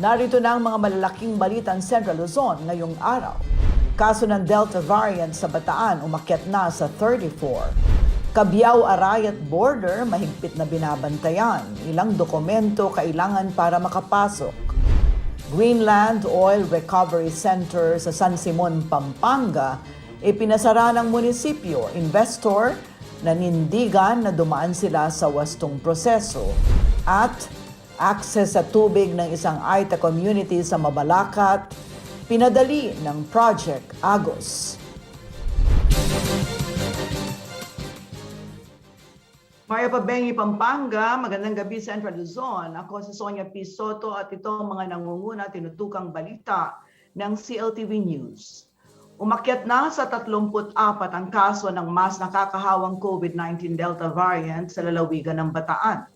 Narito na ang mga malalaking balitang Central Luzon ngayong araw. Kaso ng Delta variant sa Bataan umakyat na sa 34. Cabiao-Arayat border mahigpit na binabantayan. Ilang dokumento kailangan para makapasok. Greenland Oil Recovery Center sa San Simon, Pampanga, ipinasara ng munisipyo. Investor nanindigan na dumaan sila sa wastong proseso. At access sa tubig ng isang Aita community sa Mabalacat, pinadali ng Project Agos. Maria Pabengi, Pampanga, magandang gabi Central Luzon. Ako si Sonia P. Soto at ito ang mga nangunguna tinutukang balita ng CLTV News. Umakyat na sa 34 ang kaso ng mas nakakahawang COVID-19 Delta variant sa lalawigan ng Bataan.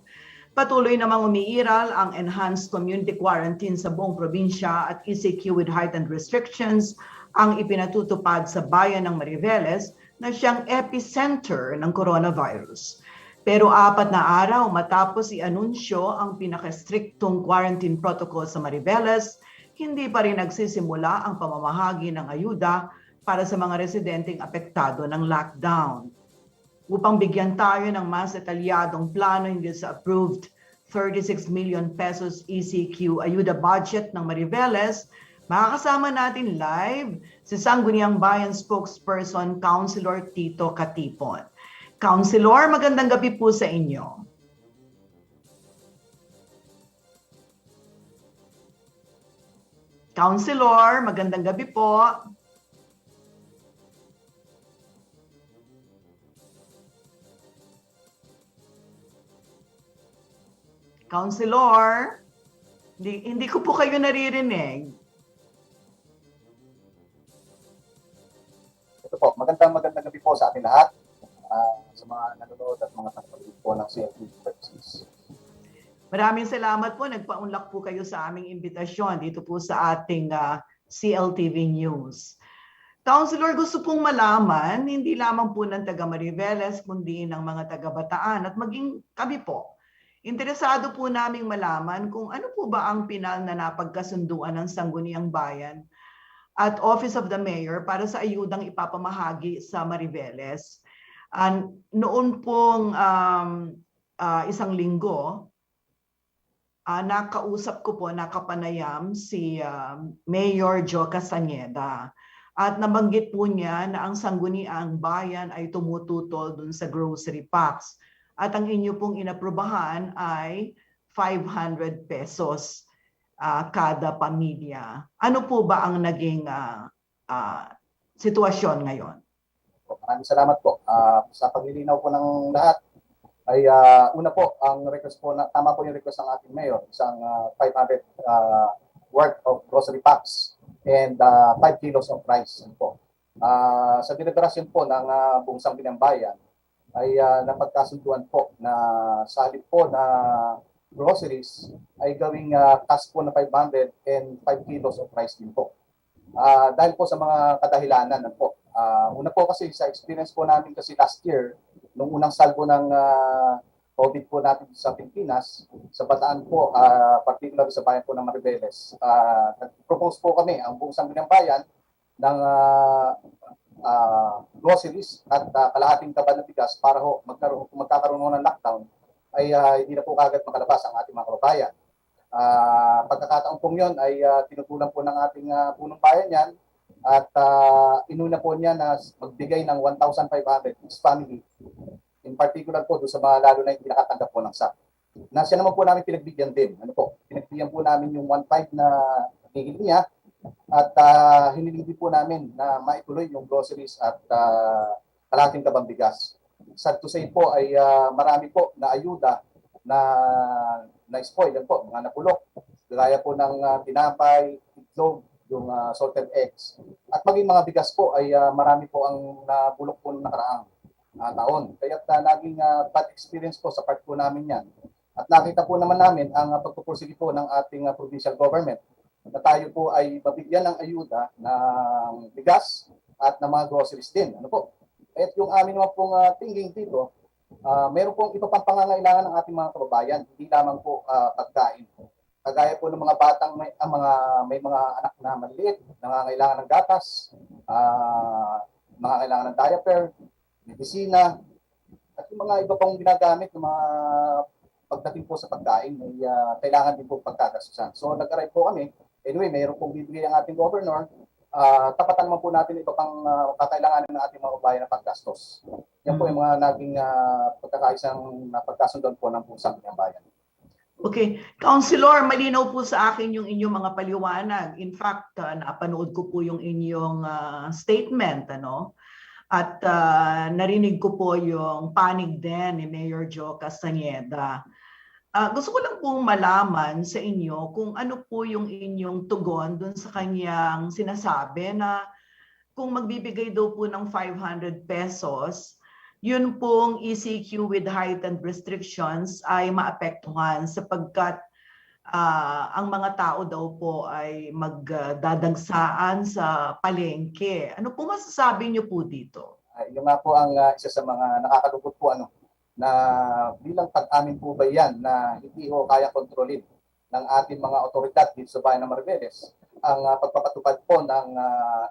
Patuloy namang umiiral ang enhanced community quarantine sa buong probinsya at ECQ with heightened restrictions ang ipinatutupad sa bayan ng Mariveles na siyang epicenter ng coronavirus. Pero 4 na araw matapos i-anunsyo ang pinaka-striktong quarantine protocol sa Mariveles, hindi pa rin nagsisimula ang pamamahagi ng ayuda para sa mga residenteng apektado ng lockdown. Upang bigyan tayo ng mas detalyadong plano hinggil sa approved 36 million pesos ECQ ayuda budget ng Mariveles, makakasama natin live si Sangguniang Bayan spokesperson, Councilor Tito Katipon. Councilor, magandang gabi po sa inyo. Councilor, magandang gabi po. Councilor, hindi ko po kayo naririnig. Ito po, magandang gabi po sa ating lahat, sa mga nanonood at mga tagapagod po ng CLTV Services. Maraming salamat po. Nagpaunlak po kayo sa aming imbitasyon dito po sa ating CLTV News. Councilor, gusto pong malaman, hindi lamang po ng taga Mariveles, kundi ng mga taga Bataan at maging kami po. Interesado po naming malaman kung ano po ba ang pinal na napagkasunduan ng Sangguniang Bayan at Office of the Mayor para sa ayudang ipapamahagi sa Mariveles. Noon pong isang linggo, nakausap ko po, nakapanayam si Mayor Joe Castañeda at nabanggit po niya na ang Sangguniang Bayan ay tumututol dun sa grocery packs. At ang inyo pong inaprubahan ay 500 pesos kada pamilya. Ano po ba ang naging sitwasyon ngayon? Maraming salamat po. Sa paglilinaw po ng lahat, ay una po, ang request po, tama po yung request ng ating mayor, isang 500 worth of grocery packs and 5 kilos of rice. Po. Sa deliberasyon po ng buong Sangguniang Bayan, ay napagkasunduan po na sa halip po na groceries ay gawing cash po na 500 and 5 kilos of rice din po. Dahil po sa mga kadahilanan po. Una po kasi sa experience po namin kasi last year, nung unang salvo ng COVID po natin sa Pilipinas, sa Bataan po, particularly sa bayan po ng Mariveles, nag-propose po kami, ang buong Sangguniang Bayan, ng groceries at kalahating kaban ng bigas para ho magkakaroon ng lockdown ay hindi na po kagad makalabas ang ating mga kababayan. Pagkakataon pong yun ay tinutulan po ng ating punong bayan yan at inuna po niya na magbigay ng 1,500 each family, in particular po doon sa mga lalo na hindi nakatanggap po ng SAP. Na siya naman po namin pinagbigyan din. Pinagbigyan po namin yung 1,500 na hingil niya at hiniling din po namin na maituloy yung groceries at kalahating kabang bigas. Sad to say po ay marami po na ayuda na spoil yan po, mga napulok. Gaya po ng tinapay, itlog, yung salted eggs. At maging mga bigas po ay marami po ang nabulok po ng nakaraang taon. Kaya naging bad experience po sa part po namin yan. At nakita po naman namin ang pagpupursige po ng ating provincial government na tayo po ay mabigyan ng ayuda ng bigas at ng mga groceries din. At yung amin naman pong thinking dito, meron pong iba pang pangangailangan ng ating mga kababayan, hindi lamang po pagkain. kagaya po ng mga batang may mga anak na maliit, nangangailangan ng gatas, nangangailangan ng diaper, medisina, at yung mga iba pang ginagamit ng mga pagdating po sa pagkain, may kailangan din po pagkagasusan. So nag-arrive po kami. Anyway, mayroon pong bibigay ang ating governor. Tapatan naman po natin iba pang kakailanganin ng ating mga kabayan na paggastos. Yan po yung mga naging pagkakaisang pagkasundan po ng pusang bayan. Okay. Councilor, malinaw po sa akin yung inyong mga paliwanag. In fact, napanood ko po yung inyong statement, ano? At narinig ko po yung panig din ni Mayor Joe Castañeda. Gusto ko lang pong malaman sa inyo kung ano po yung inyong tugon dun sa kanyang sinasabi na kung magbibigay daw po ng 500 pesos, yun pong ECQ with heightened restrictions ay maapektuhan sapagkat ang mga tao daw po ay magdadagsaan sa palengke. Ano po masasabi niyo po dito? Yung nga po ang isa sa mga nakakalungkot po na bilang pag-amin po ba yan na hindi ho kaya kontrolin ng ating mga otoridad dito sa bayan ng Mariveles ang pagpapatupad po ng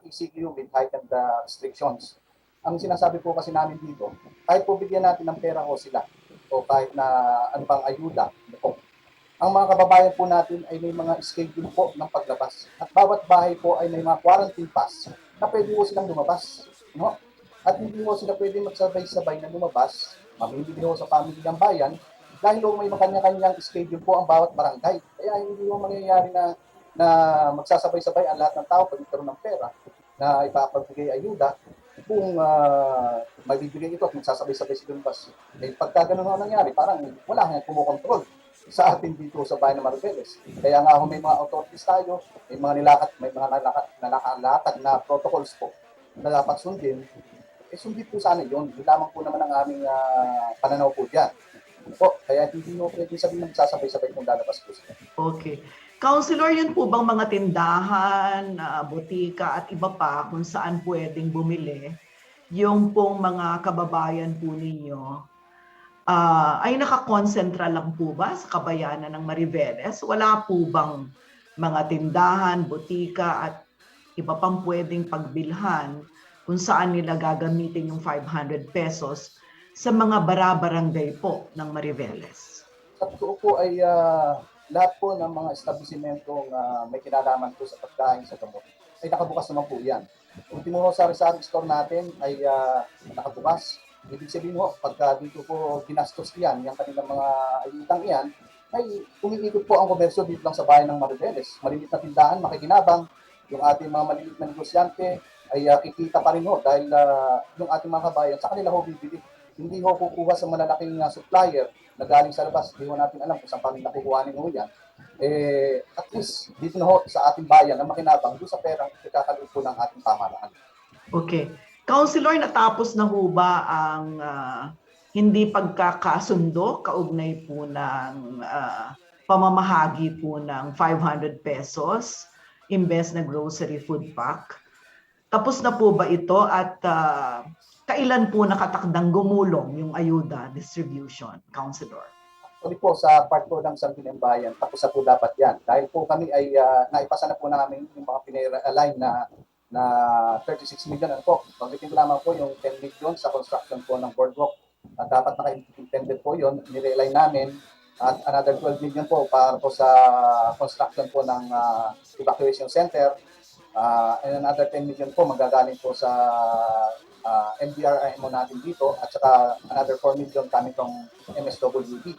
ECQ with heightened restrictions. Ang sinasabi po kasi namin dito, kahit po bigyan natin ng pera ho sila o kahit na ano pang ayuda, ang mga kababayan po natin ay may mga schedule po ng paglabas. At bawat bahay po ay may mga quarantine pass na pwede po silang lumabas. No? At hindi po sila pwede magsabay-sabay na lumabas, mamimili ho sa family ng bayan, dahil ho may kanya-kanyang schedule po ang bawat barangay. Kaya hindi ho mangyayari na magsasabay-sabay ang lahat ng tao pag ito ng pera na ipapagbigay ayuda kung magbibigay ito at magsasabay-sabay sila lumabas. Eh, pagka ganun ang nangyari, parang wala nang kumukontrol sa atin dito sa bayan ng Mariveles. Kaya nga may mga authorities tayo, may mga nakalatag na protocols po na dapat sundin. Sundin po sana yun. Yun lamang po naman ang aming pananaw po dyan. Kaya hindi mo pwede sabihin na magsasabay-sabay kung lalabas po sila. Okay. Councilor, yun po bang mga tindahan, butika at iba pa kung saan pwedeng bumili, yung pong mga kababayan po ninyo, ay nakakonsentra lang po ba sa kabayanan ng Mariveles? Wala po bang mga tindahan, butika at iba pang pwedeng pagbilhan kung saan nila gagamitin yung 500 pesos sa mga bara-barangay po ng Mariveles? Sa totoo po ay lahat po ng mga establishmentong may kinalaman po sa pagkain, sa gamot, ay nakabukas naman po yan. Kung tinuho sa sari-sari store natin ay nakabukas. Ibig sabihin ho, pagka dito po ginastos yan, yung kanilang mga ayutang yan, ay umiikot po ang komersyo dito lang sa bayan ng Mariveles. Maliliit na tindahan, makikinabang, yung ating mga maliliit na negosyante ay kikita pa rin ho dahil yung ating mga kabayan sa kanila ho bibili. Hindi ho kukuha sa malalaking supplier na galing sa labas. Hindi ho natin alam kung saan pa nila kukuhanin ho yan. At least dito na ho sa ating bayan na makinabang doon sa perang ikakaluto po ng ating pamahalaan. Okay. Councilor, natapos na ho ba ang hindi pagkakasundo kaugnay po ng pamamahagi po ng 500 pesos imbes na grocery food pack? Tapos na po ba ito at kailan po nakatakdang gumulong yung ayuda distribution, Councilor? Actually po sa part po ng Sangguniang Bayan, tapos na po dapat yan. Dahil po kami ay naipasa na po namin yung mga pinire-align na 36 million. Ano po, pagdating ko lamang po yung 10 million sa construction po ng boardwalk. At dapat naka-intended po yun, nire-align namin. At another 12 million po para po sa construction po ng evacuation center. And another 10 million po magagaling po sa MDRIMO natin dito at saka another 4 million coming from MSWD.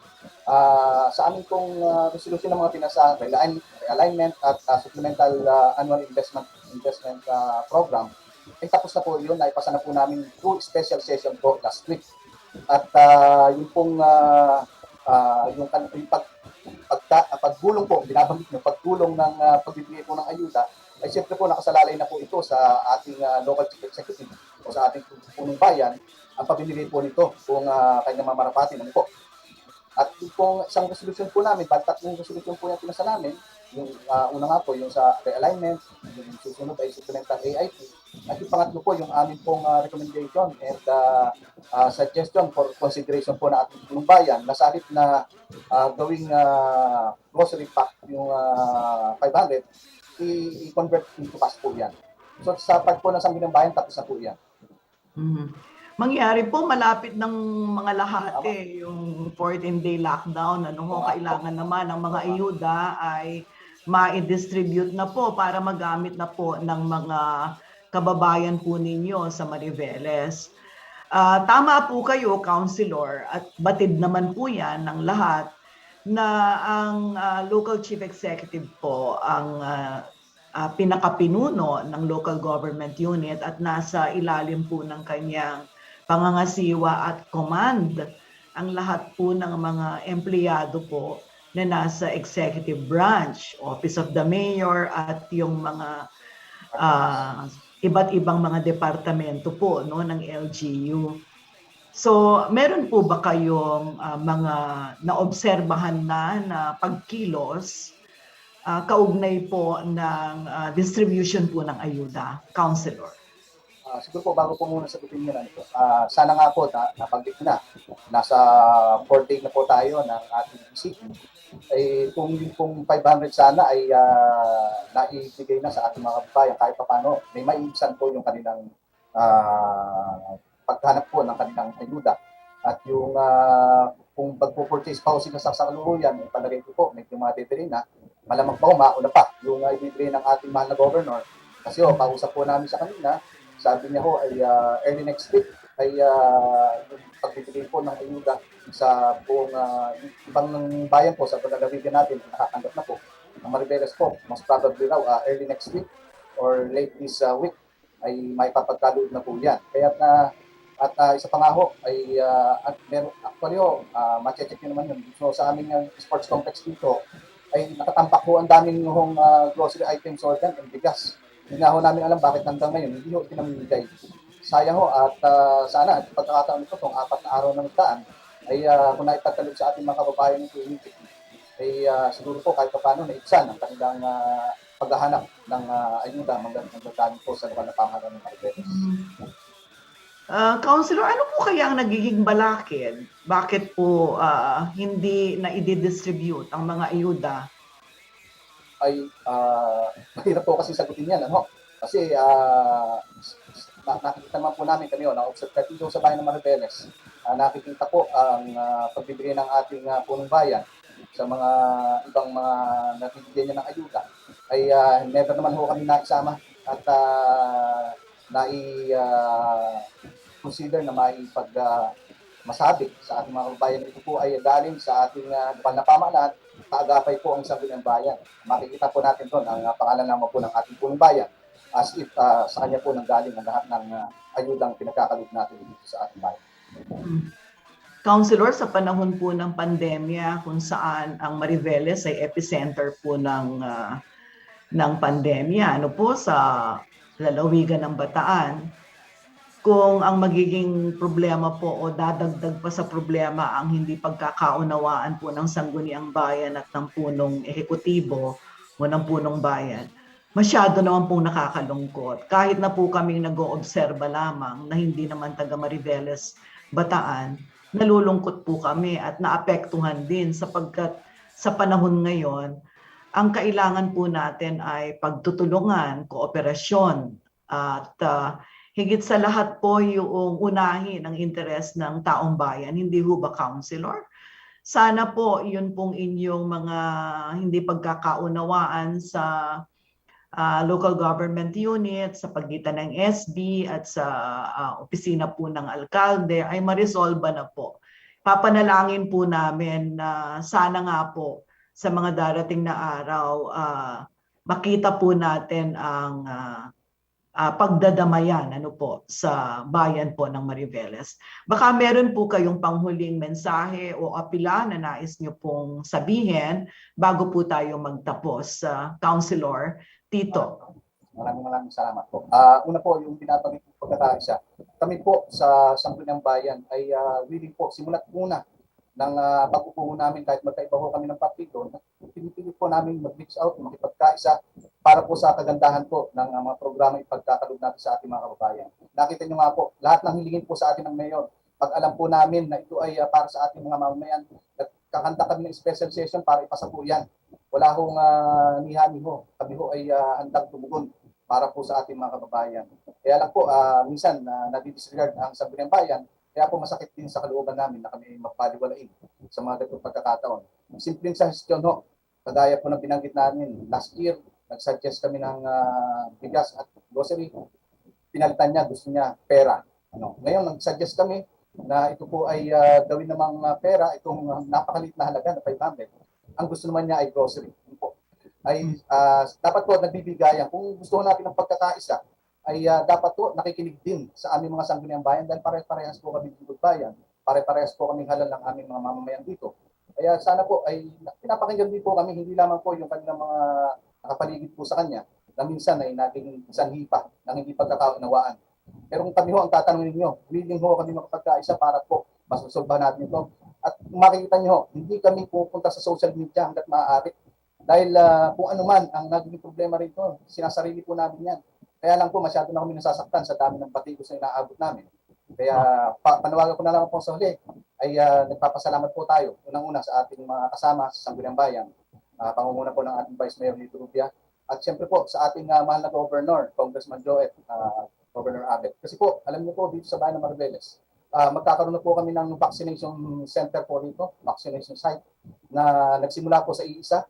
Sa amin pong resolution ng mga pinasa realignment at supplemental annual investment program, ay tapos na po yun, naipasa na po namin 2 special session po last week. At yung pong yung paggulong po, binabanggit nyo, paggulong ng pagbibigay po ng ayuda, ay siyempre po nakasalalay na po ito sa ating local chief executive o sa ating punong bayan ang pabibigay po nito kung kanyang mamarapati naman po. At yung pong isang resolution po namin, tatlong resolution po yung pinasa namin, yung una nga po yung sa realignment, yung susunod ay supplemental AIP, At yung pangatlo po, yung amin pong recommendation and suggestion for consideration po na ating punong bayan na sa halip na gawing grocery pack yung 500, i-convert into cash po yan. So sa pag po ng Sangguniang Bayan, tapos na po yan. Mangyari po, malapit ng mga lahat yung 14-day lockdown. Kailangan naman ang mga ayuda ay ma-distribute na po para magamit na po ng mga kababayan po ninyo sa Mariveles. Tama po kayo, Councilor, at batid naman po yan ng lahat na ang local chief executive po ang pinakapinuno ng local government unit at nasa ilalim po ng kanyang pangangasiwa at command ang lahat po ng mga empleyado po na nasa executive branch, Office of the Mayor at yung mga iba't ibang mga departamento po ng LGU. So, meron po ba kayong mga naobserbahan na pagkilos kaugnay po ng distribution po ng ayuda, Councilor? Siguro po bago po muna sagutin nyo na ito, sana nga po nabanggit na, nasa 4 day na po tayo ng ating visit. Kung 500 sana ay naibigay na sa ating mga kababayan kahit pa paano, may maiibsan po yung kanilang paghanap po ng kanilang ayuda. At yung kung magpo-purchase pa sila sa kasalukuyan, palagay ko po, medyo madedeli na, malamang pa mauna pa yung ibibigay ng ating mahal na governor. Kasi kausap po namin sa kanina, sabi niya ay early next week ay yung pagbibigay po ng ayuda sa buong ibang ng bayan po sa Lalawigan natin, nakatanggap na po ng Mariveles po. Most probably raw early next week or late this week ay may papagkaloob na po yan. Kaya at isa pa nga ho ay actually ma-check nyo naman yun. So sa aming sports complex dito ay nakatampak po ang daming grocery items organ and bigas. Hindi na ho namin alam bakit hanggang ngayon hindi ho pinamimigay. Sayang ho at sana pagkakataon nito itong 4 na araw na nagdaan ay kung naipagkaloob sa ating mga kababayan ng community ay siguro po kahit paano naibsan ang kanilang paghahanap ng ayuda magdadaan po sa lokal na pamahalaan ng Mariveles. Councilor, ano po kaya ang nagiging balakid? Bakit po hindi na i-distribute ang mga ayuda? Ay mahirap po kasi sagutin yan, Kasi nakikita naman po namin kami, na-observe dito sa bayan ng Mariveles. Nakikita po ang pagbibigay ng ating punong bayan sa mga ibang mga nabibigyan niya ng ayuda ay never naman ho kami naisama at consider na masabi sa ating mga kababayan. Ito po ay galing sa ating lokal na pamahalaan, kaagapay po ang Sangguniang Bayan. Makikita po natin doon ang pangalan naman po ng ating punong bayan as if sa kanya po nanggaling ang lahat ng ayudang pinagkakaloob natin dito sa ating bayan. Councilor, sa panahon po ng pandemya kung saan ang Mariveles ay epicenter po ng pandemya, sa lalawigan ng Bataan, kung ang magiging problema po o dadagdag pa sa problema ang hindi pagkakaunawaan po ng Sangguniang Bayan at ng punong ehekutibo o ng punong bayan, masyado naman pong nakakalungkot. Kahit na po kami nag-oobserba lamang na hindi naman taga Mariveles, Bataan, nalulungkot po kami at naapektuhan din sapagkat sa panahon ngayon, ang kailangan po natin ay pagtutulungan, kooperasyon at higit sa lahat po yung unahin ang interes ng taong bayan. Hindi ho ba, Councilor? Sana po yun pong inyong mga hindi pagkakaunawaan sa local government unit, sa pagitan ng SB at sa opisina po ng alkalde ay ma-resolve na po. Papanalangin po namin na sana nga po sa mga darating na araw makita po natin ang pagdadamayan sa bayan po ng Mariveles. Baka meron po kayong panghuling mensahe o apila na nais nyo pong sabihin bago po tayo magtapos. Councilor Tito. Maraming salamat po. Una po, yung binabanggit po pagkakaisa. Kami po sa Sangguniang Bayan ay willing po, simulat muna ng pag-upo namin kahit magkaiba ho kami ng partido, pinipilit po namin mag-reach out, makipagkaisa para po sa kagandahan po ng mga programa ipagkakaloob natin sa ating mga kababayan. Nakita nyo nga po, lahat ng hilingin po sa atin ng mayor, pag alam po namin na ito ay para sa ating mga mamamayan, kakanta kami ng special session para ipasa po yan. Wala hong niha-niho. Kami ho ay handang tumugon para po sa ating mga kababayan. Kaya lang po, minsan nadidisregard ang Sangguniang Bayan, kaya po masakit din sa kalooban namin na kami mapaliwalain sa mga ganitong pagkakataon. Simpleng suggestion ho, kagaya po ng binanggit namin, last year, nag-suggest kami ng bigas at grocery, pinalitan niya, gusto niya pera. Ngayon, nag-suggest kami na ito po ay gawin namang pera, itong napakalit na halaga na 500. Ang gusto naman niya ay grocery. Ay dapat po nagbibigayan. Kung gusto natin ng pagkakaisa, ay dapat po nakikinig din sa aming mga Sangguniang Bayan dahil pare-parehas po kami dito bayan, pare-parehas po kami halal ng aming mga mamamayan dito. Kaya sana po ay pinapakinggan din po kami, hindi lamang po yung kanilang mga nakapaligid po sa kanya na minsan ay naging sanhi pa ng hindi pagkakaunawaan. Pero kung kami ho ang tatanungin niyo, willing ho kami makapagkaisa para po masosolbahan natin ito. At makikita niyo ho, hindi kami pupunta sa social media hanggat maaari. Dahil kung ano man ang naging problema rito, sinasarili po namin yan. Kaya lang po masyado na kami nasasaktan sa dami ng batikos na inaabot namin. Kaya panawagan ko na lang po sa huli ay nagpapasalamat po tayo unang-una sa ating mga kasama sa Sangguniang Bayan, pangunguna po ng ating Vice Mayor Lito Rubia, at siyempre po sa ating mahal na Governor, Congressman Joet, Governor Abet. Kasi po, alam niyo po dito sa bayan ng Mariveles, magkakaroon na po kami ng vaccination center po dito, vaccination site, na nagsimula po sa iisa.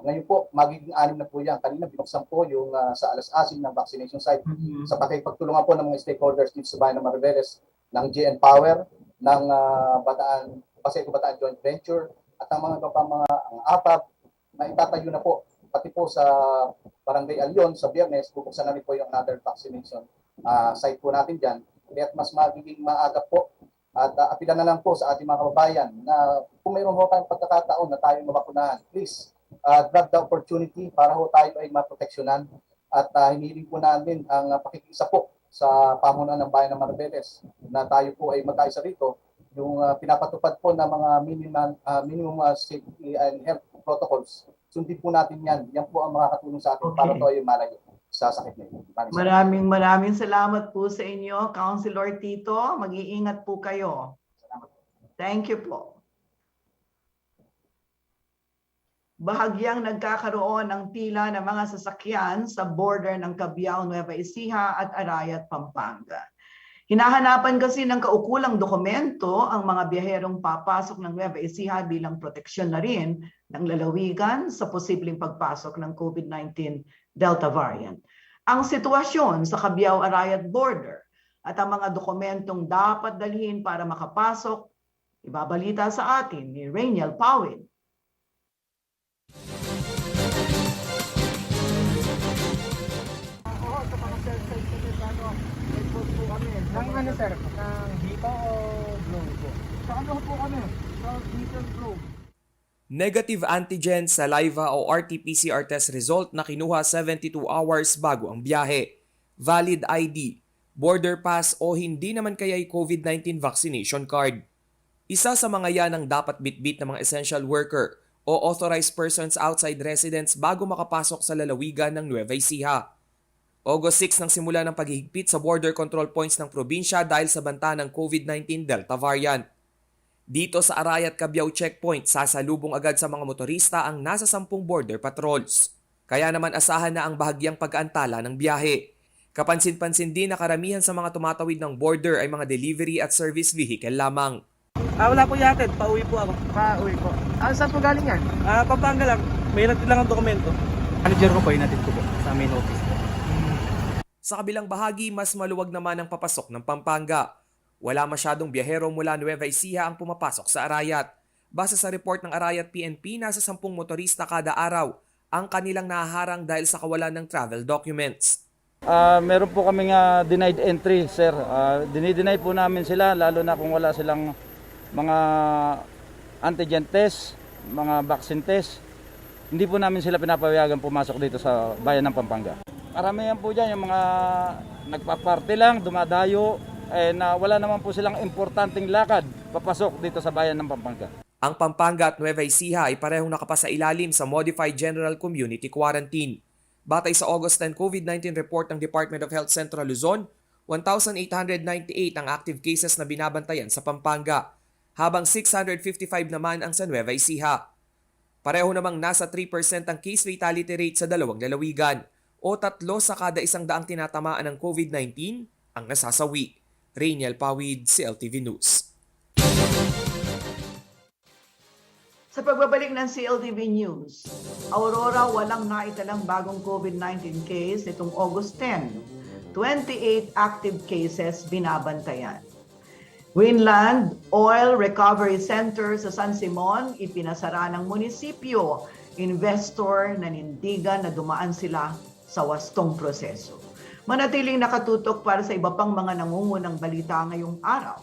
Ngayon po, magiging 6 na po yan. Kanina binuksan po yung sa alas-asin ng vaccination site sa pakipagtulungan po ng mga stakeholders dito sa bayan ng Mariveles, ng GN Power, ng Paseco Bataan Joint Venture, at ang mga ang APAP na itatayo na po. Pati po sa Barangay Alyon sa Biyernes, bubuksan na rin po yung another vaccination site po natin dyan. Kaya mas magiging maaga po. At apilan na lang po sa ating mga kababayan na kung mayroon ho tayong pagkakataon na tayo mabakunahan, please grab the opportunity para ho tayo ay maproteksyonan. At hinihiling po namin ang pakikisa po sa pamunuan ng bayan ng Mariveles na tayo po ay magkaisa rito. Yung pinapatupad po ng mga minimum safety and health protocols. Sundin po natin yan. Yan po ang makakatulong sa atin para tayo malayo sa sakit na ito. Maraming salamat po sa inyo, Councilor Tito. Mag-iingat po kayo. Salamat. Thank you po. Bahagyang nagkakaroon ng pila ng mga sasakyan sa border ng Cabiao, Nueva Ecija at Arayat, Pampanga. Hinahanapan kasi ng kaukulang dokumento ang mga biyaherong papasok ng Nueva Ecija bilang proteksyon na rin ng lalawigan sa posibleng pagpasok ng COVID-19 Delta variant. Ang sitwasyon sa Cabiao-Arayat border at ang mga dokumentong dapat dalhin para makapasok, ibabalita sa atin ni Rainiel Pawin. Ng ano sir? Ng Dito o Globe po? Sa ano po kami? Sa Dito Globe. Negative antigen, saliva o RT-PCR test result na kinuha 72 hours bago ang biyahe. Valid ID, border pass o hindi naman kaya'y COVID-19 vaccination card. Isa sa mga yan ang dapat bitbit ng mga essential worker o authorized persons outside residence bago makapasok sa lalawigan ng Nueva Ecija. August 6 nang simula ng paghihigpit sa border control points ng probinsya dahil sa banta ng COVID-19 Delta variant. Dito sa Arayat Cabiao checkpoint, sasalubong agad sa mga motorista ang nasa 10 border patrols. Kaya naman asahan na ang bahagyang pag-aantala ng biyahe. Kapansin-pansin din na karamihan sa mga tumatawid ng border ay mga delivery at service vehicle lamang. Wala po yatid. Pauwi po ako. Pauwi po. Saan po galing yan? Pampanga lang. May natin lang ang dokumento. Manager ko po, inatid ko po sa main office po. Sa kabilang bahagi, mas maluwag naman ang papasok ng Pampanga. Wala masyadong biyahero mula Nueva Ecija ang pumapasok sa Arayat. Base sa report ng Arayat PNP, nasa 10 motorista kada araw ang kanilang nahaharang dahil sa kawalan ng travel documents. Meron po kaming denied entry, sir. Dinideny po namin sila, lalo na kung wala silang mga antigen test, mga vaccine test. Hindi po namin sila pinapayagan pumasok dito sa bayan ng Pampanga. Karamihan po dyan yung mga nagpa-party lang, dumadayo, na wala naman po silang importanteng lakad papasok dito sa bayan ng Pampanga. Ang Pampanga at Nueva Ecija ay parehong nakapasa ilalim sa Modified General Community Quarantine. Batay sa August 10 COVID-19 report ng Department of Health Central Luzon, 1,898 ang active cases na binabantayan sa Pampanga, habang 655 naman ang sa Nueva Ecija. Pareho namang nasa 3% ang case fatality rate sa dalawang lalawigan o 3 sa kada 100 tinatamaan ng COVID-19 ang nasasawi. Rainiel Pawid, CLTV News. Sa pagbabalik ng CLTV News, Aurora walang naitalang bagong COVID-19 case nitong August 10. 28 active cases binabantayan. Greenland Oil Recovery Center sa San Simon ipinasara ng munisipyo. Investor nanindigan na dumaan sila sa wastong proseso. Manatiling nakatutok para sa iba pang mga nangungunang balita ngayong araw.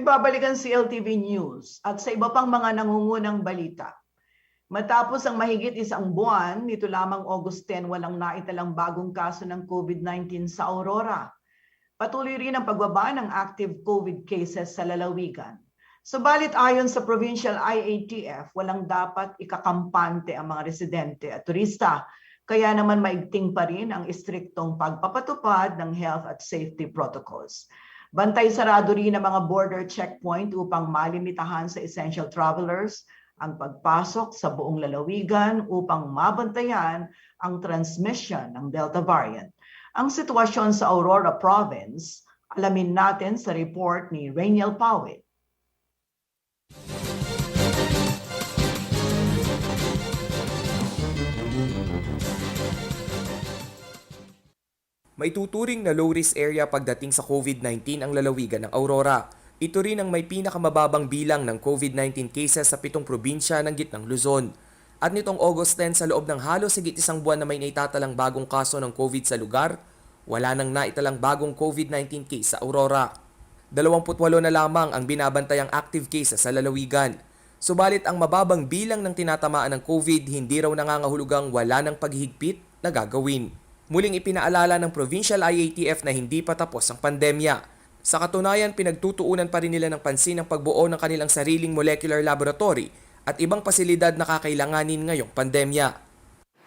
Nagbabalikan si LTV News at sa iba pang mga nangungunang balita. Matapos ang mahigit isang buwan, nito lamang August 10, walang naitalang bagong kaso ng COVID-19 sa Aurora. Patuloy rin ang pagbaba ng active COVID cases sa lalawigan. Subalit ayon sa Provincial IATF, walang dapat ikakampante ang mga residente at turista. Kaya naman maigting pa rin ang istriktong pagpapatupad ng health at safety protocols. Bantay sarado rin ang mga border checkpoint upang malimitahan sa essential travelers ang pagpasok sa buong lalawigan upang mabantayan ang transmission ng Delta variant. Ang sitwasyon sa Aurora Province, alamin natin sa report ni Rainiel Pawit. May tuturing na low-risk area pagdating sa COVID-19 ang lalawigan ng Aurora. Ito rin ang may pinakamababang bilang ng COVID-19 cases sa 7 probinsya ng gitnang Luzon. At nitong August 10 sa loob ng halos higit isang buwan na may naitatalang bagong kaso ng COVID sa lugar, wala nang naitalang bagong COVID-19 case sa Aurora. 28 na lamang ang binabantayang active cases sa lalawigan. Subalit ang mababang bilang ng tinatamaan ng COVID hindi raw nangangahulugang wala ng paghihigpit na gagawin. Muling ipinaalala ng Provincial IATF na hindi pa tapos ang pandemya. Sa katunayan, pinagtutuunan pa rin nila ng pansin ang pagbuo ng kanilang sariling molecular laboratory at ibang pasilidad na kakailanganin ngayong pandemya.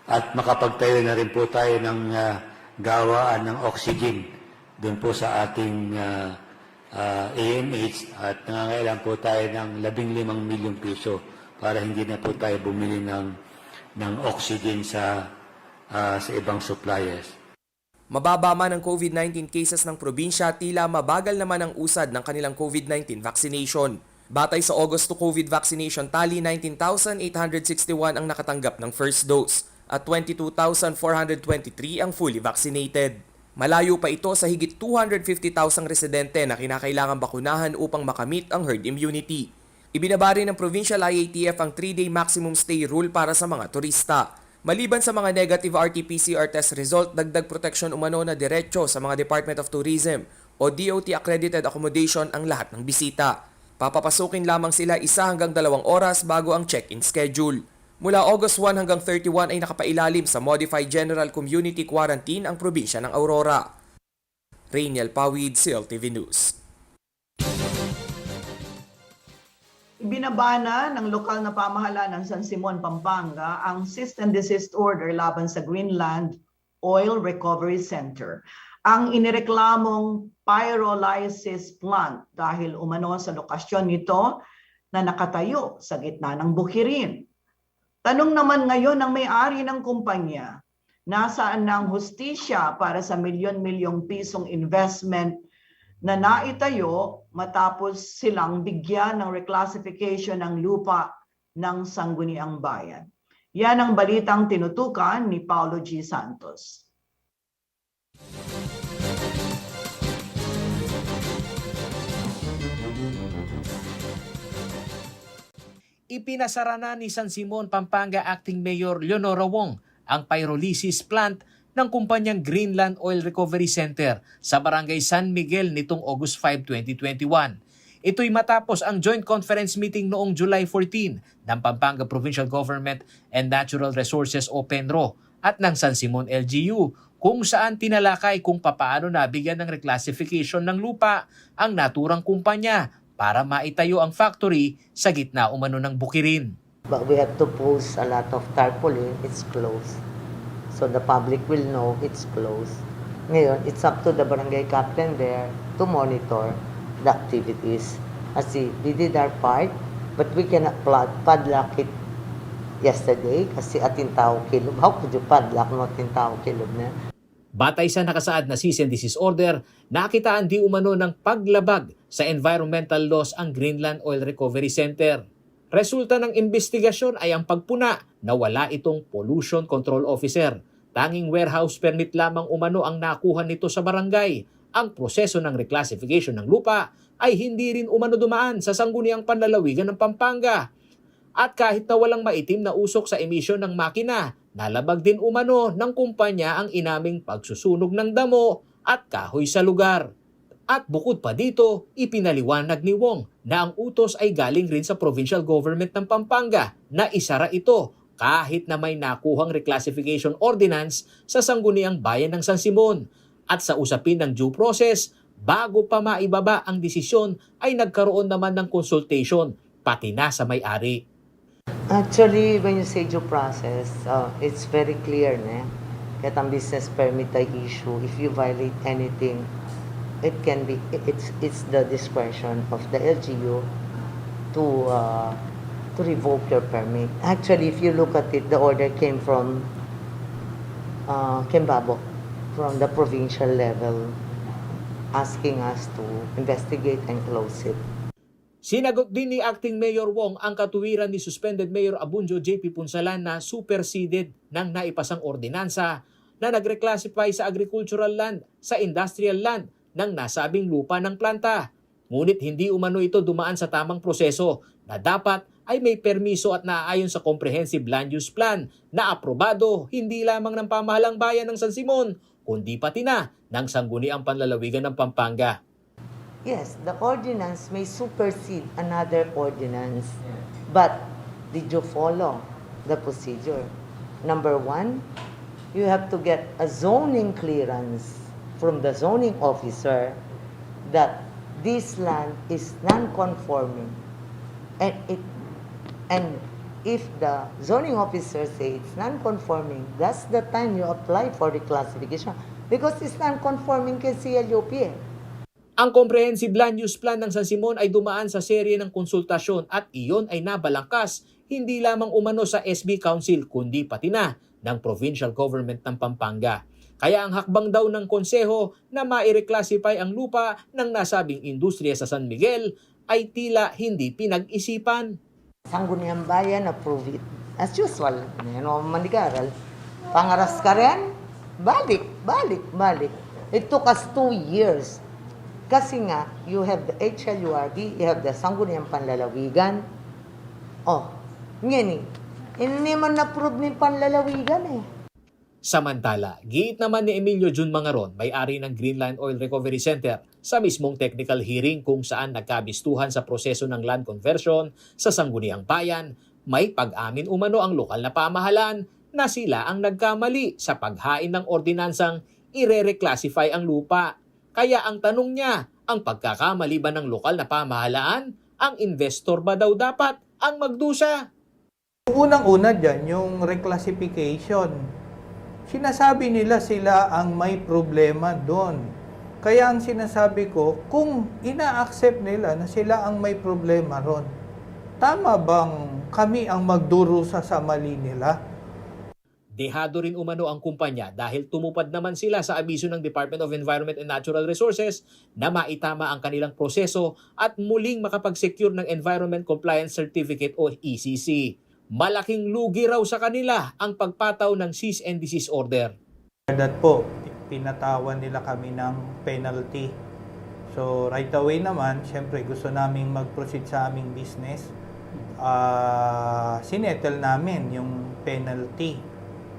At makapagtayo na rin po tayo ng gawaan ng oxygen doon po sa ating AMH at nangangailangan po tayo ng 15 milyong piso para hindi na po tayo bumili ng oxygen sa ibang suppliers. Mababa man ang COVID-19 cases ng probinsya, tila mabagal naman ang usad ng kanilang COVID-19 vaccination. Batay sa August to COVID vaccination tally, 19,861 ang nakatanggap ng first dose at 22,423 ang fully vaccinated. Malayo pa ito sa higit 250,000 residente na kinakailangang bakunahan upang makamit ang herd immunity. Ibinaba rin ng Provincial IATF ang 3-day maximum stay rule para sa mga turista. Maliban sa mga negative RT-PCR test result, dagdag proteksyon umano na diretso sa mga Department of Tourism o DOT accredited accommodation ang lahat ng bisita. Papapasukin lamang sila 1 hanggang 2 oras bago ang check-in schedule. Mula August 1 hanggang 31 ay nakapailalim sa Modified General Community Quarantine ang probinsya ng Aurora. Rainiel Pawid, CLTV News. Ibinabana ng lokal na pamahalaan ng San Simon, Pampanga ang cease and desist order laban sa Greenland Oil Recovery Center. Ang inireklamong pyrolysis plant dahil umano sa lokasyon nito na nakatayo sa gitna ng bukirin. Tanong naman ngayon ng may-ari ng kumpanya, nasaan na ang hustisya para sa milyon-milyong pisong investment na naitayo matapos silang bigyan ng reclassification ng lupa ng Sangguniang Bayan. Yan ang balitang tinutukan ni Paulo G. Santos. Ipinasara na ni San Simon, Pampanga Acting Mayor Leonora Wong ang pyrolysis plant ng kumpanyang Greenland Oil Recovery Center sa Barangay San Miguel nitong August 5, 2021. Ito'y matapos ang joint conference meeting noong July 14 ng Pampanga Provincial Government and Natural Resources o PENRO at ng San Simon LGU kung saan tinalakay kung papaano nabigyan ng reclassification ng lupa ang naturang kumpanya para maitayo ang factory sa gitna umano ng bukirin. But we have to post a lot of tarpaulin, it's closed. So the public will know it's closed. Ngayon, it's up to the barangay captain there to monitor the activities. Kasi we did our part, but we cannot padlock it yesterday kasi atin tao kilob. How could you padlock no atin tao kilob na? Batay sa nakasaad na cease and desist order, nakitaan di umano ng paglabag sa environmental laws ang Greenland Oil Recovery Center. Resulta ng investigasyon ay ang pagpuna na wala itong pollution control officer. Tanging warehouse permit lamang umano ang nakuha nito sa barangay. Ang proseso ng reclassification ng lupa ay hindi rin umano dumaan sa sangguniang panlalawigan ng Pampanga. At kahit na walang maitim na usok sa emisyon ng makina, nalabag din umano ng kumpanya ang inaming pagsusunog ng damo at kahoy sa lugar. At bukod pa dito, ipinaliwanag ni Wong na ang utos ay galing rin sa provincial government ng Pampanga na isara ito kahit na may nakuhang reclassification ordinance sa sangguniang bayan ng San Simon. At sa usapin ng due process, bago pa maibaba ang desisyon ay nagkaroon naman ng consultation pati na sa may-ari. Actually, when you say due process, it's very clear, ne? Kahit ang business permit ay issue, if you violate anything, it's the discretion of the LGU to revoke your permit. Actually, if you look at it, the order came from Kimbabo, from the provincial level, asking us to investigate and close it. Sinagot din ni Acting Mayor Wong ang katuwiran ni Suspended Mayor Abunjo J.P. Punsalan na superseded ng naipasang ordinansa na nagreclassify sa agricultural land sa industrial land ng nasabing lupa ng planta. Ngunit hindi umano ito dumaan sa tamang proseso na dapat ay may permiso at naaayon sa Comprehensive Land Use Plan na aprobado hindi lamang ng pamahalang bayan ng San Simon kundi pati na ng Sangguniang Panlalawigan ng Pampanga. Yes, the ordinance may supersede another ordinance. But did you follow the procedure? Number one, you have to get a zoning clearance from the zoning officer that this land is non-conforming. And if the zoning officer says it's non-conforming, that's the time you apply for reclassification because it's non-conforming kay CLUP. Ang Comprehensive Land Use Plan ng San Simon ay dumaan sa serye ng konsultasyon at iyon ay nabalangkas hindi lamang umano sa SB Council kundi pati na ng Provincial Government ng Pampanga. Kaya ang hakbang daw ng konseho na ma-reclassify ang lupa ng nasabing industriya sa San Miguel ay tila hindi pinag-isipan. Sangguniang Bayan approve it. As usual, Mandigaral, pangaras ka rin, balik. It took us 2 years. Kasi nga, you have the HLURB, you have the Sangguniang Panlalawigan. Ngayon hindi man na-prove ni Panlalawigan Samantala, giit naman ni Emilio Jun Mangaron, may-ari ng Greenland Oil Recovery Center, sa mismong technical hearing kung saan nagkabistuhan sa proseso ng land conversion sa Sangguniang Bayan, may pag-amin umano ang lokal na pamahalaan na sila ang nagkamali sa paghain ng ordinansang ire-reclassify ang lupa. Kaya ang tanong niya, ang pagkakamali ba ng lokal na pamahalaan? Ang investor ba daw dapat ang magdusa? Unang-una dyan, yung reclassification. Sinasabi nila sila ang may problema doon. Kaya ang sinasabi ko, kung ina-accept nila na sila ang may problema ron, tama bang kami ang magdurusa sa mali nila? Dehado rin umano ang kumpanya dahil tumupad naman sila sa abiso ng Department of Environment and Natural Resources na maitama ang kanilang proseso at muling makapag-secure ng Environment Compliance Certificate o ECC. Malaking lugi raw sa kanila ang pagpataw ng cease and desist order. That po, pinatawan nila kami ng penalty. So right away naman, syempre gusto naming mag-proceed sa aming business. Sinettle namin yung penalty.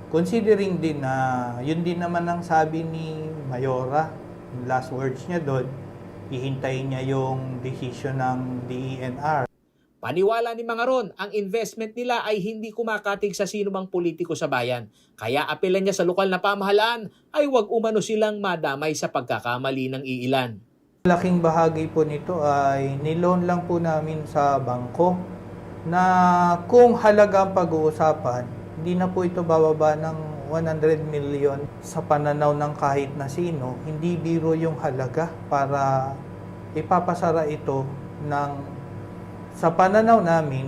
Considering din na yun din naman ang sabi ni Mayora, yung last words niya doon, hihintayin niya yung decision ng DENR. Paniwala ni Mangaron, ang investment nila ay hindi kumakatig sa sinumang politiko sa bayan. Kaya apelan niya sa lokal na pamahalaan ay huwag umano silang madamay sa pagkakamali ng iilan. Laking bahagi po nito ay niloan lang po namin sa bangko na kung halaga ang pag-uusapan, hindi na po ito bababa ng 100 million sa pananaw ng kahit na sino. Hindi biro yung halaga para ipapasara ito ng sa pananaw namin,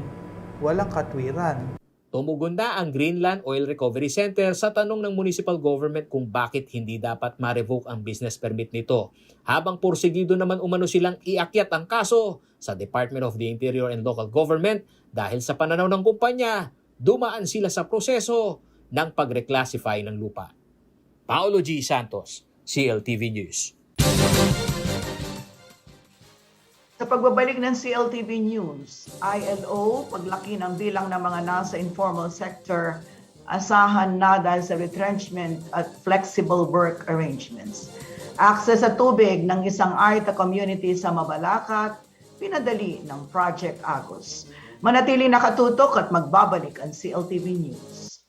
walang katwiran. Tumugon na ang Greenland Oil Recovery Center sa tanong ng municipal government kung bakit hindi dapat ma-revoke ang business permit nito. Habang porsigido naman umano silang iakyat ang kaso sa Department of the Interior and Local Government dahil sa pananaw ng kumpanya, dumaan sila sa proseso ng pag-reclassify ng lupa. Paolo G. Santos, CLTV News. Sa pagbabalik ng CLTV News, ILO, paglaki ng bilang ng mga nasa informal sector, asahan na dahil sa retrenchment at flexible work arrangements. Access sa tubig ng isang Arta community sa Mabalacat, pinadali ng Project Agos. Manatiling nakatutok at magbabalik ang CLTV News.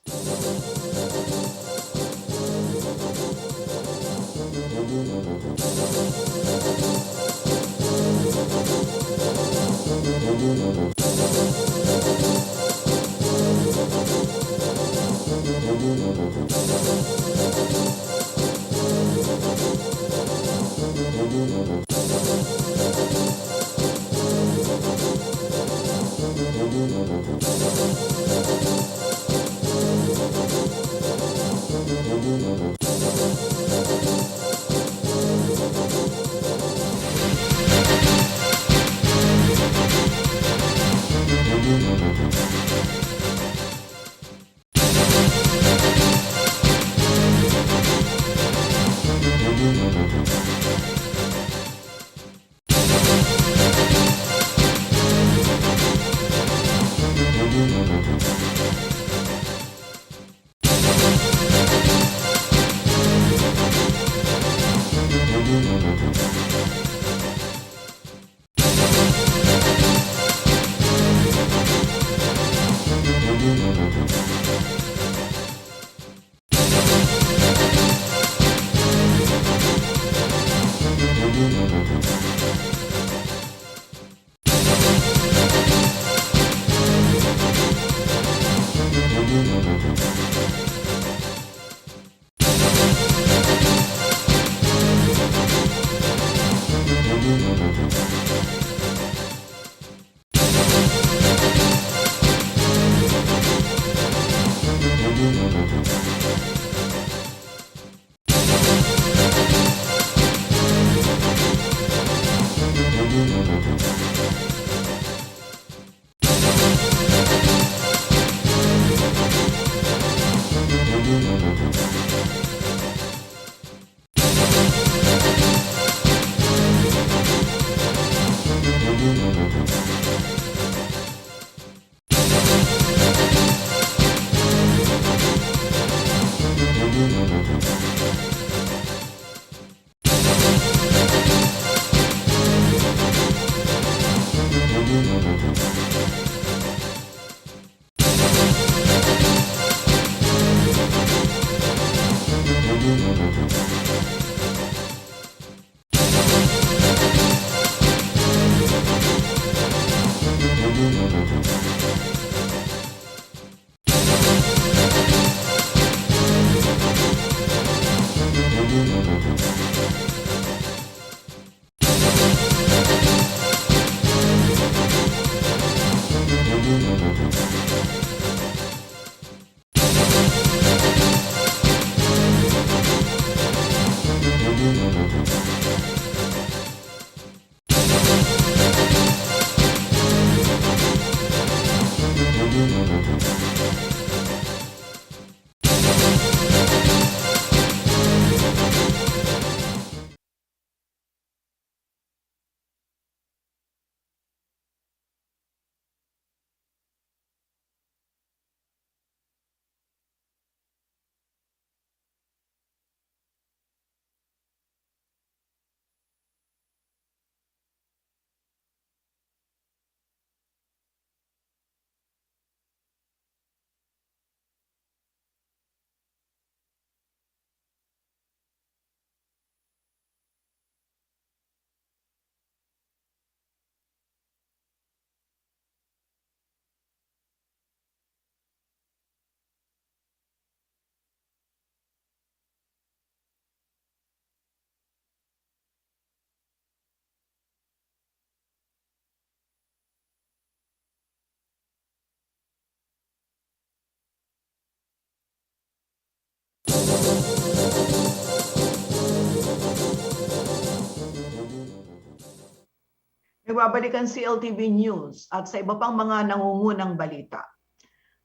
Nagbabalik ang CLTV News at sa iba pang mga nangungunang balita.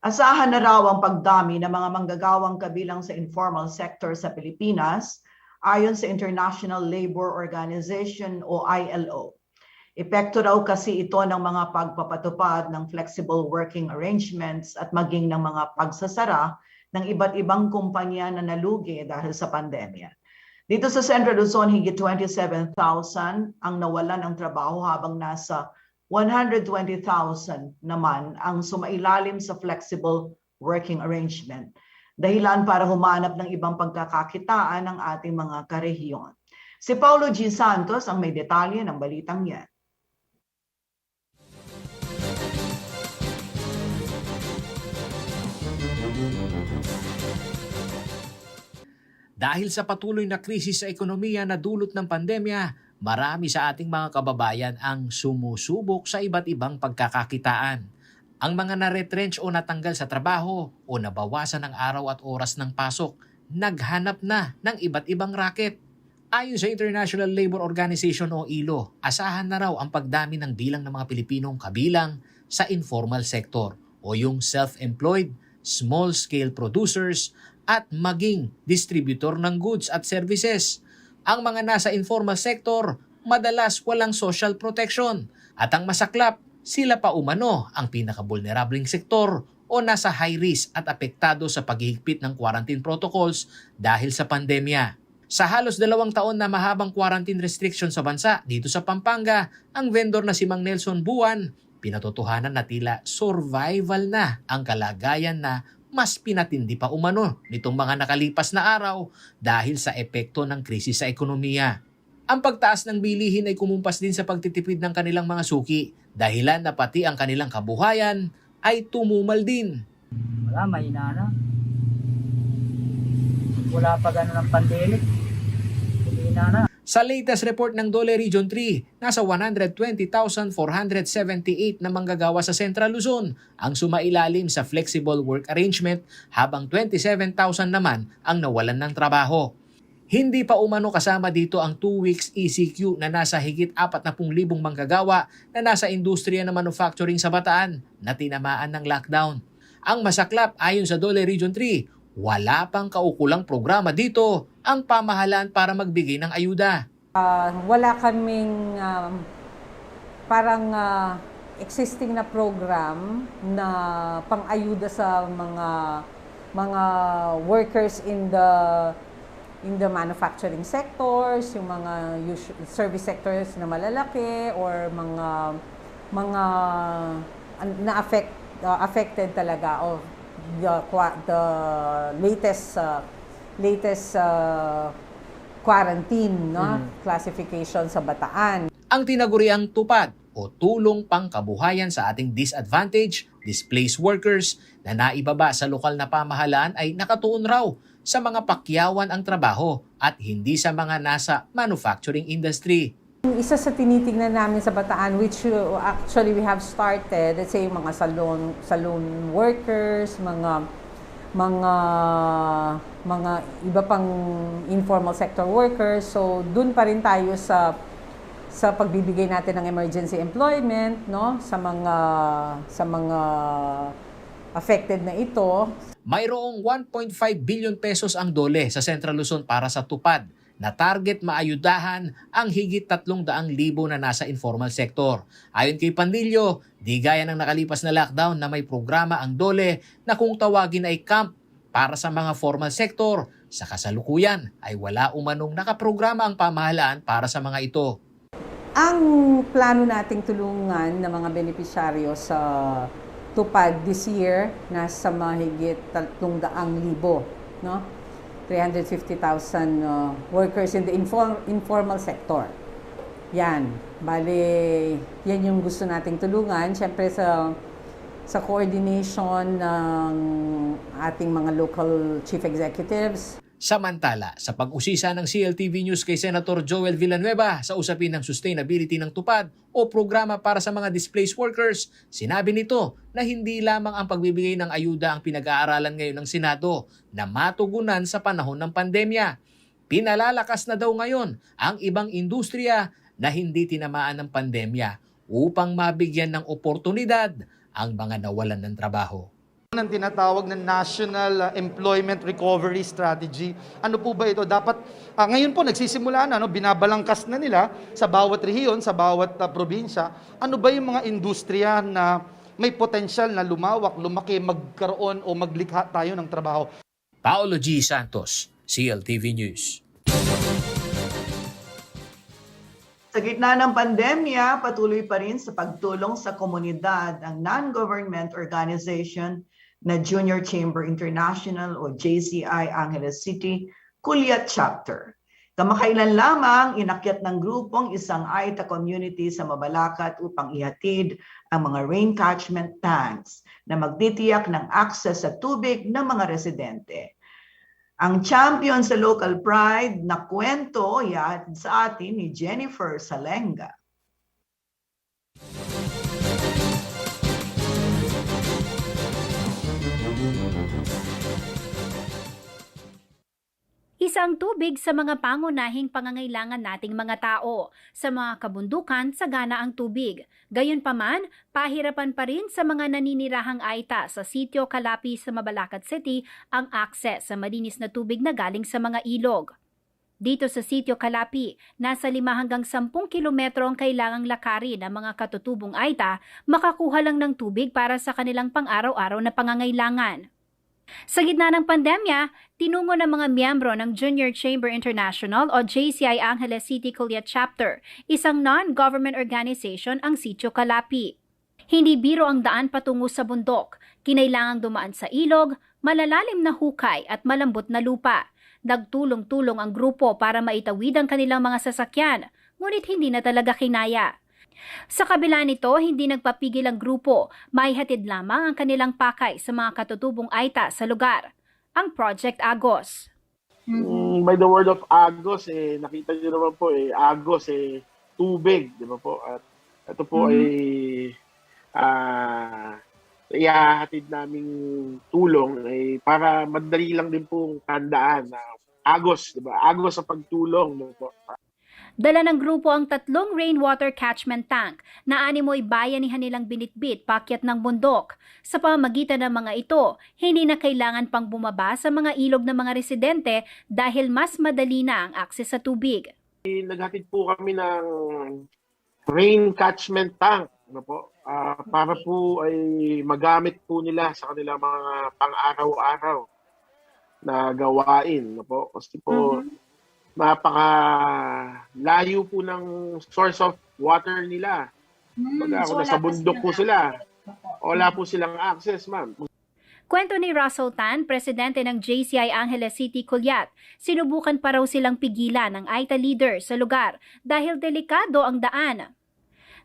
Asahan na raw ang pagdami ng mga manggagawang kabilang sa informal sector sa Pilipinas ayon sa International Labour Organization o ILO. Epekto raw kasi ito ng mga pagpapatupad ng flexible working arrangements at maging ng mga pagsasara ng iba't ibang kumpanya na nalugi dahil sa pandemya. Dito sa Central Luzon, higit 27,000 ang nawalan ng trabaho habang nasa 120,000 naman ang sumailalim sa flexible working arrangement. Dahilan para humanap ng ibang pagkakakitaan ng ating mga karehiyon. Si Paulo G. Santos ang may detalye ng balitang yan. Dahil sa patuloy na krisis sa ekonomiya na dulot ng pandemya, marami sa ating mga kababayan ang sumusubok sa iba't ibang pagkakakitaan. Ang mga na-retrench o natanggal sa trabaho o nabawasan ng araw at oras ng pasok, naghanap na ng iba't ibang racket. Ayon sa International Labour Organization o ILO, asahan na raw ang pagdami ng bilang ng mga Pilipinong kabilang sa informal sector o yung self-employed, small-scale producers at maging distributor ng goods at services. Ang mga nasa informal sector, madalas walang social protection at ang masaklap, sila pa umano ang pinaka-vulnerableng sektor o nasa high risk at apektado sa paghihigpit ng quarantine protocols dahil sa pandemya. Sa halos 2 taon na mahabang quarantine restriction sa bansa, dito sa Pampanga, ang vendor na si Mang Nelson Buwan, pinatotohanan na tila survival na ang kalagayan na mas pinatindi pa umano nitong mga nakalipas na araw dahil sa epekto ng krisis sa ekonomiya. Ang pagtaas ng bilihin ay kumumpas din sa pagtitipid ng kanilang mga suki, dahilan na pati ang kanilang kabuhayan ay tumumal din. Wala, mahina na. Wala pa gano'n ng pandemic. Mahina na. Sa latest report ng Dole Region 3, nasa 120,478 na manggagawa sa Central Luzon ang sumailalim sa flexible work arrangement habang 27,000 naman ang nawalan ng trabaho. Hindi pa umano kasama dito ang 2 weeks ECQ na nasa higit 40,000 manggagawa na nasa industriya ng manufacturing sa Bataan na tinamaan ng lockdown. Ang masaklap ayon sa Dole Region 3, wala pang kaukulang programa dito ang pamahalaan para magbigay ng ayuda. Wala kaming parang existing na program na pang-ayuda sa mga workers in the manufacturing sectors, yung mga service sectors na malalaki or mga affected talaga o the latest quarantine classification sa Bataan. Ang tinaguriang tupad o tulong pangkabuhayan sa ating disadvantaged, displaced workers na naibaba sa lokal na pamahalaan ay nakatuon raw sa mga pakyawan ang trabaho at hindi sa mga nasa manufacturing industry. Isa sa tinitingnan namin sa Bataan, which actually we have started, let's say mga salon workers, mga iba pang informal sector workers. So dun pa rin tayo sa pagbibigay natin ng emergency employment, no, sa mga affected na ito. Mayroong 1.5 billion pesos ang dole sa Central Luzon para sa tupad na target maayudahan ang higit 300,000 na nasa informal sector. Ayon kay Pandillo, di gaya ng nakalipas na lockdown na may programa ang dole na kung tawagin ay camp para sa mga formal sector. Sa kasalukuyan ay wala umanong nakaprograma ang pamahalaan para sa mga ito. Ang plano nating tulungan ng mga benepisyaryo sa tupad this year nasa mahigit 300,000, no? 350,000 workers in the informal sector. Yan. Bale, yan yung gusto nating tulungan. Siyempre sa coordination ng ating mga local chief executives. Samantala, sa pag-usisa ng CLTV News kay Senator Joel Villanueva sa usapin ng sustainability ng tupad o programa para sa mga displaced workers, sinabi nito na hindi lamang ang pagbibigay ng ayuda ang pinag-aaralan ngayon ng Senado na matugunan sa panahon ng pandemya. Pinalalakas na daw ngayon ang ibang industriya na hindi tinamaan ng pandemya upang mabigyan ng oportunidad ang mga nawalan ng trabaho. Ang tinatawag na National Employment Recovery Strategy. Ano po ba ito? Dapat, ngayon po nagsisimula na, binabalangkas na nila sa bawat rehiyon, sa bawat probinsya. Ano ba yung mga industriya na may potensyal na lumawak, lumaki, magkaroon o maglikha tayo ng trabaho? Paulo G. Santos, CLTV News. Sa gitna ng pandemya, patuloy pa rin sa pagtulong sa komunidad ang non-government organization na Junior Chamber International o JCI Angeles City Culiat Chapter. Kamakailan lamang inakyat ng grupong isang Aita community sa Mabalacat upang ihatid ang mga rain catchment tanks na magtitiyak ng access sa tubig ng mga residente. Ang champion sa local pride na kwento ihatid sa atin ni Jennifer Salenga. Isa ang tubig sa mga pangunahing pangangailangan nating mga tao. Sa mga kabundukan, sagana ang tubig. Gayunpaman, pahirapan pa rin sa mga naninirahang Aita sa Sitio Calapi sa Mabalacat City ang akses sa malinis na tubig na galing sa mga ilog. Dito sa Sitio Calapi, nasa 5 hanggang 10 kilometro ang kailangang lakarin ng mga katutubong Aita makakuha lang ng tubig para sa kanilang pang-araw-araw na pangangailangan. Sa gitna ng pandemya, tinungo ng mga miyembro ng Junior Chamber International o JCI Angeles City Culiat Chapter, isang non-government organization ang Sitio Calapi. Hindi biro ang daan patungo sa bundok, kinailangang dumaan sa ilog, malalalim na hukay at malambot na lupa. Nagtulong-tulong ang grupo para maitawid ang kanilang mga sasakyan, ngunit hindi na talaga kinaya. Sa kabila nito, hindi nagpapigil ang grupo, maihatid lamang ang kanilang pakay sa mga katutubong Aita sa lugar, ang Project Agos. By the word of Agos, nakita niyo naman po, Agos, tubig, di ba po? At ito po ay ihahatid naming tulong para madali lang din pong tandaan na Agos, di ba? Agos sa pagtulong, di ba po? Dala ng grupo ang 3 rainwater catchment tank na animoy bayanihan nilang binitbit pakyat ng bundok. Sa pamamagitan ng mga ito, hindi na kailangan pang bumaba sa mga ilog ng mga residente dahil mas madali na ang akses sa tubig. Naghatid po kami ng rain catchment tank para po ay magamit po nila sa kanilang mga pang-araw-araw na gawain. Kasi po, napaka-layo po ng source of water nila. Kung nasa bundok po sila, wala po silang access, ma'am. Kwento ni Russell Tan, presidente ng JCI Angeles City Culiat, sinubukan pa raw silang pigilan ng Aita leader sa lugar dahil delikado ang daan.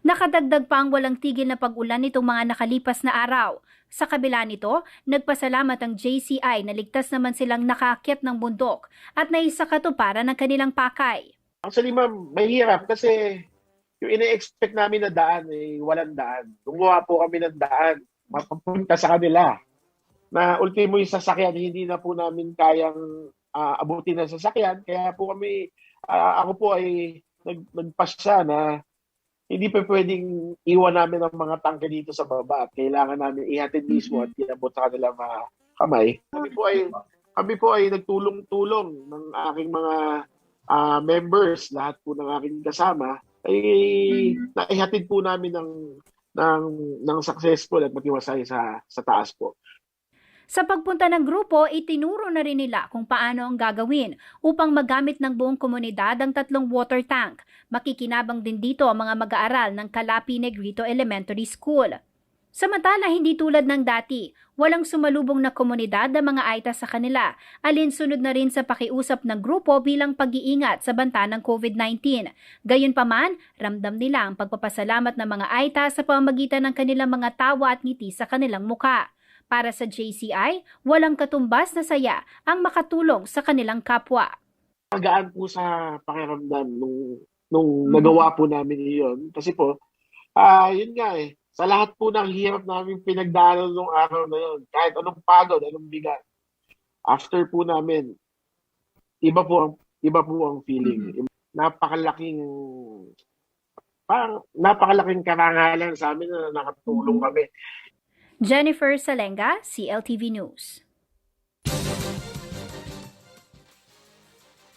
Nakadagdag pa ang walang tigil na pag-ulan nitong mga nakalipas na araw. Sa kabila nito, nagpasalamat ang JCI na ligtas naman silang nakaakyat ng bundok at naisakatuparan ng kanilang pakay. Actually, ma'am, mahirap kasi yung ina-expect namin na daan walang daan. Gumawa po kami ng daan mapapunta sa kanila. Na ultimo yung sasakyan, hindi na po namin kayang abutin ng sasakyan. Kaya po kami, ako po ay nagpasya na hindi pa pwedeng iwan namin ang mga tangke dito sa baba at kailangan namin ihatid mismo at inabot sa kanilang mga kamay. Kami po ay nagtulong-tulong ng aking mga members, lahat po ng aking kasama, ay naihatid po namin ng successful at matiwasay sa taas po. Sa pagpunta ng grupo, itinuro na rin nila kung paano ang gagawin upang magamit ng buong komunidad ang 3 water tank. Makikinabang din dito ang mga mag-aaral ng Calapi Negrito Elementary School. Samantala, hindi tulad ng dati, walang sumalubong na komunidad ng mga Aita sa kanila, alinsunod na rin sa pakiusap ng grupo bilang pag-iingat sa banta ng COVID-19. Gayunpaman, ramdam nila ang pagpapasalamat ng mga Aita sa pamamagitan ng kanilang mga tawa at ngiti sa kanilang muka. Para sa JCI, walang katumbas na saya ang makatulong sa kanilang kapwa. Magaan po sa pakiramdam nung nagawa po namin iyon. Kasi po, yun nga sa lahat po ng hirap namin pinagdaanan nung araw na yun, kahit anong pagod, anong bigat, after po namin, iba po ang feeling. Napakalaking karangalan sa amin na nakatulong kami. Jennifer Salenga, CLTV News.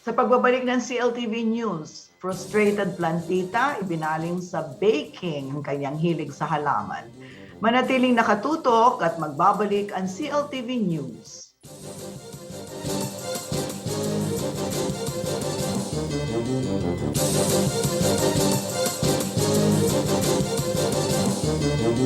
Sa pagbabalik ng CLTV News, frustrated plantita ibinaling sa baking ang kanyang hilig sa halaman. Manatiling nakatutok at magbabalik ang CLTV News.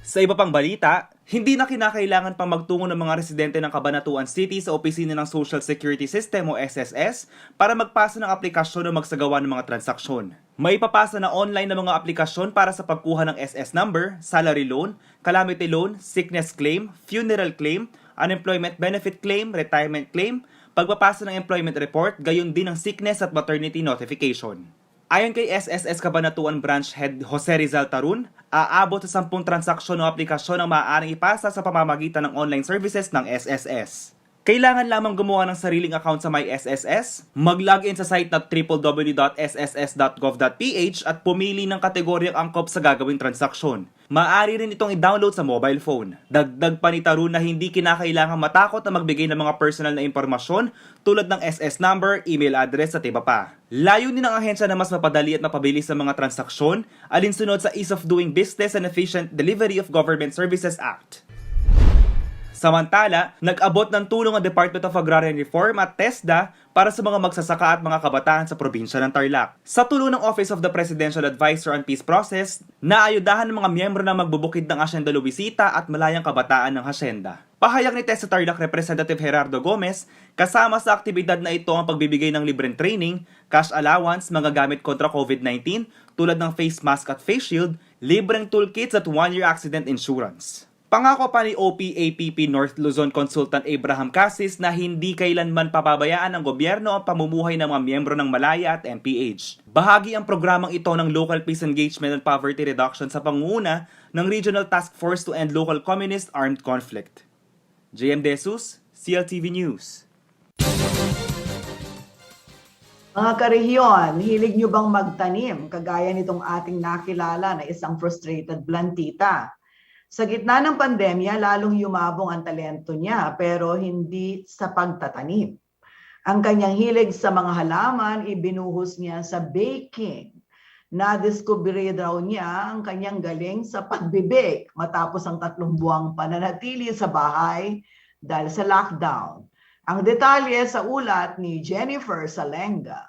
Sa iba pang balita, hindi na kinakailangan pang magtungo ng mga residente ng Cabanatuan City sa opisina ng Social Security System o SSS para magpasa ng aplikasyon o magsagawa ng mga transaksyon. May ipapasa na online na mga aplikasyon para sa pagkuha ng SS number, salary loan, calamity loan, sickness claim, funeral claim, unemployment benefit claim, retirement claim, pagpapasa ng employment report, gayon din ng sickness at maternity notification. Ayon kay SSS Cabanatuan Branch Head Jose Rizal Tarun, aabot sa 10 transaksyon o aplikasyon ang maaaring ipasa sa pamamagitan ng online services ng SSS. Kailangan lamang gumawa ng sariling account sa MySSS, mag-login sa site na www.sss.gov.ph at pumili ng kategoryang angkop sa gagawing transaksyon. Maaari rin itong i-download sa mobile phone. Dagdag pa ni Tarun na hindi kinakailangan matakot na magbigay ng mga personal na impormasyon tulad ng SS number, email address at iba pa. Layunin ng ahensya na mas mapadali at mapabilis sa mga transaksyon alinsunod sa Ease of Doing Business and Efficient Delivery of Government Services Act. Samantala, nag-abot ng tulong ang Department of Agrarian Reform at TESDA para sa mga magsasaka at mga kabataan sa probinsya ng Tarlac. Sa tulong ng Office of the Presidential Advisor on Peace Process, naayudahan ng mga miyembro na magbubukid ng Hacienda Luisita at malayang kabataan ng hacienda. Pahayag ni TESDA Tarlac Representative Gerardo Gomez, kasama sa aktibidad na ito ang pagbibigay ng libreng training, cash allowance, mga gamit kontra COVID-19 tulad ng face mask at face shield, libreng toolkits at 1-year accident insurance. Pangako pa ni OPAPP North Luzon Consultant Abraham Casis na hindi kailanman papabayaan ng gobyerno ang pamumuhay ng mga miyembro ng Malaya at MPH. Bahagi ang programang ito ng Local Peace Engagement and Poverty Reduction sa pangunguna ng Regional Task Force to End Local Communist Armed Conflict. JM Desus, CLTV News. Mga karehiyon, hilig nyo bang magtanim kagaya nitong ating nakilala na isang frustrated plantita? Sa gitna ng pandemya, lalong yumabong ang talento niya pero hindi sa pagtatanim. Ang kanyang hilig sa mga halaman, ibinuhos niya sa baking. Nadiskubre daw niya ang kanyang galing sa pagbibake matapos ang 3 buwang pananatili sa bahay dahil sa lockdown. Ang detalye sa ulat ni Jennifer Salenga.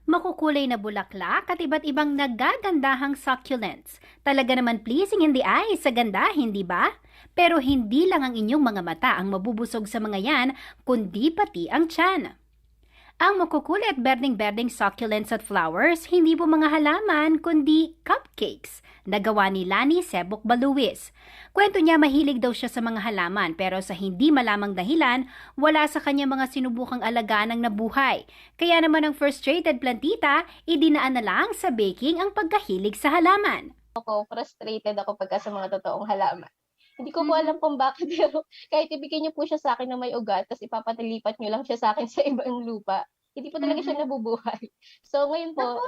Makukulay na bulaklak at iba't ibang nagagandahang succulents. Talaga naman pleasing in the eyes sa ganda, hindi ba? Pero hindi lang ang inyong mga mata ang mabubusog sa mga yan, kundi pati ang tiyan. Ang makukulay at berding-berding succulents at flowers, hindi po mga halaman, kundi cupcakes, na gawa ni Lani Sebok Baluwis. Kwento niya mahilig daw siya sa mga halaman pero sa hindi malamang dahilan, wala sa kanya mga sinubukang alagaan ng nabuhay. Kaya naman ang frustrated plantita, idinaan na lang sa baking ang pagkahilig sa halaman. Frustrated ako pagka sa mga totoong halaman. Hindi ko po alam kung bakit, pero kahit ibigay niyo po siya sa akin na may ugat, tapos ipapatilipat niyo lang siya sa akin sa ibang lupa, hindi po talaga siya nabubuhay. So ngayon po,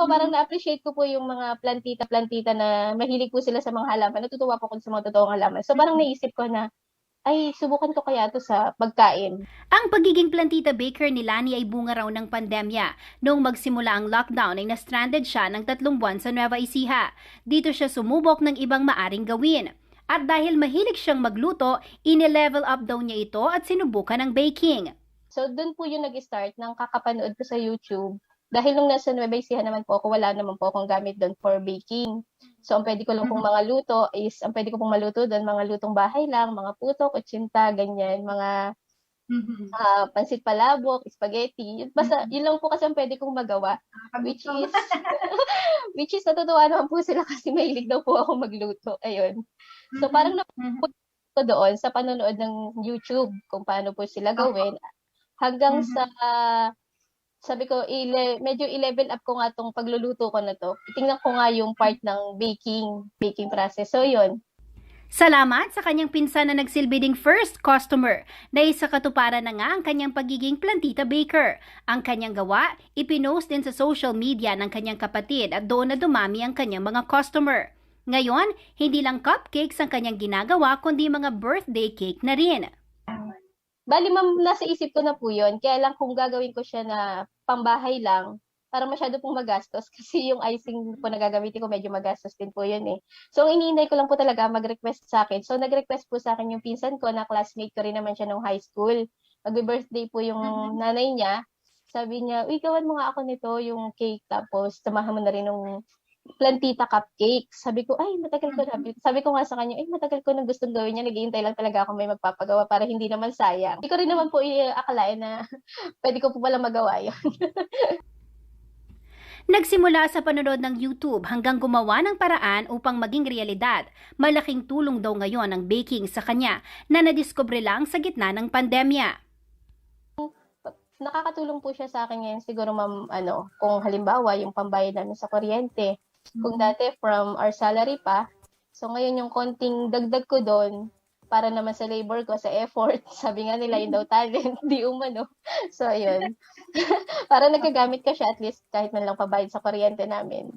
parang na-appreciate ko po yung mga plantita na mahilig po sila sa mga halaman. Natutuwa po ako sa mga totoong halaman. So parang naisip ko na, ay, subukan ko kaya to sa pagkain. Ang pagiging plantita baker ni Lani ay bunga raw ng pandemya. Noong magsimula ang lockdown ay na-stranded siya ng 3 buwan sa Nueva Ecija. Dito siya sumubok ng ibang maaring gawin. At dahil mahilig siyang magluto, ine-level up daw niya ito at sinubukan ng baking. So doon po yung nag-start ng kakapanood ko sa YouTube. Dahil nung nasa Nueva Ecija naman po ako, wala naman po akong gamit doon for baking. So ang pwede ko lang pong mga luto is, ang pwede ko pong maluto doon, mga lutong bahay lang, mga puto, kutsinta, ganyan, mga pansit palabok, spaghetti. Basta, yun lang po kasi ang pwede kong magawa. Which is natutuwa naman po sila kasi mahilig daw po ako magluto. Ayun. So parang napunta ko doon sa panonood ng YouTube kung paano po sila gawin. Hanggang sa sabi ko, medyo i-level up ko nga tong pagluluto ko na to. Tingnan ko nga yung part ng baking process. So, yun. Salamat sa kanyang pinsan na nagsilbi ding first customer na isa katuparan na nga ang kanyang pagiging plantita baker. Ang kanyang gawa, ipinost din sa social media ng kanyang kapatid at doon na dumami ang kanyang mga customer. Ngayon, hindi lang cupcakes ang kanyang ginagawa kundi mga birthday cake na rin. Bali, ma'am, nasa isip ko na po yun. Kaya lang kung gagawin ko siya na pambahay lang, para masyado pong magastos kasi yung icing po na gagamitin ko medyo magastos din po yun eh. So ang iniintay ko lang po talaga mag-request sa akin. So nag-request po sa akin yung pinsan ko na classmate ko rin naman siya nung high school. Magbe-birthday po yung nanay niya. Sabi niya, uy, gawan mo nga ako nito, yung cake, tapos samahan mo na rin ng plantita cupcake. Sabi ko, ay, matagal ko na. Sabi ko nga sa kanya, ay, matagal ko na gustong gawin niya. Naghihintay lang talaga ako may magpapagawa para hindi naman sayang. Hindi ko rin naman po akalain na pwede ko po pala magawa yun. Nagsimula sa panonood ng YouTube hanggang gumawa ng paraan upang maging realidad. Malaking tulong daw ngayon ang baking sa kanya na nadiskubre lang sa gitna ng pandemya. Nakakatulong po siya sa akin ngayon siguro ma'am, kung halimbawa yung pambayad namin sa kuryente. Kung dati from our salary pa, so ngayon yung konting dagdag ko doon para naman sa labor ko, sa effort. Sabi nga nila, yun daw talent, di umano. So yun. Para nagagamit ko siya at least kahit man lang pabayad sa kuryente namin.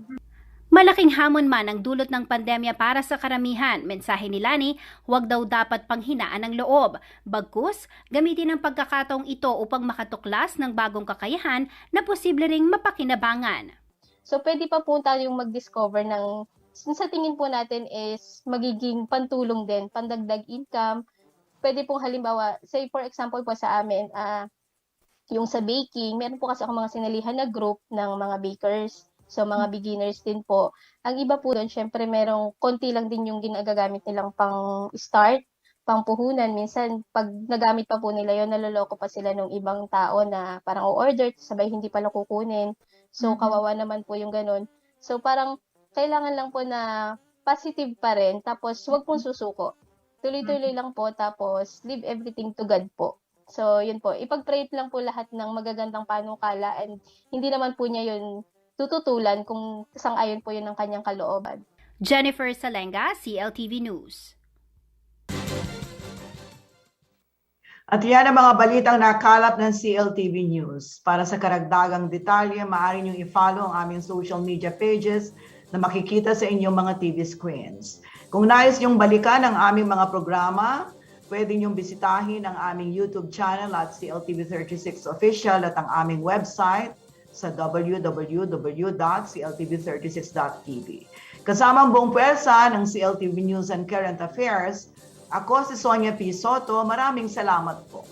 Malaking hamon man ang dulot ng pandemya para sa karamihan. Mensahe ni Lani, huwag daw dapat panghinaan ng loob. Bagkus, gamitin ang pagkakataong ito upang makatuklas ng bagong kakayahan na posible ring mapakinabangan. So pwede pa po tayong mag-discover ng sa tingin po natin is magiging pantulong din, pandagdag income. Pwede pong halimbawa, say for example po sa amin, yung sa baking, meron po kasi ako mga sinalihan na group ng mga bakers. So, mga beginners din po. Ang iba po doon, syempre, merong konti lang din yung ginagagamit nilang pang-start, pang-puhunan. Minsan, pag nagamit pa po nila yun, naloloko pa sila ng ibang tao na parang o-order, sabay hindi pala kukunin. So, kawawa naman po yung ganun. So, parang kailangan lang po na positive pa rin, tapos huwag pong susuko. Tuloy-tuloy lang po, tapos leave everything to God po. So, yun po. Ipag-pray lang po lahat ng magagandang panukala and hindi naman po niya yun tututulan kung sang-ayon po yun ng kanyang kalooban. Jennifer Salenga, CLTV News. At yan ang mga balitang nakalap ng CLTV News. Para sa karagdagang detalye, maaari niyong i-follow ang aming social media pages na makikita sa inyong mga TV screens. Kung nais niyong balikan ang aming mga programa, pwede niyong bisitahin ang aming YouTube channel at CLTV36 Official at ang aming website sa www.cltv36.tv. Kasama ang buong pwersa ng CLTV News and Current Affairs, ako si Sonia P. Soto. Maraming salamat po.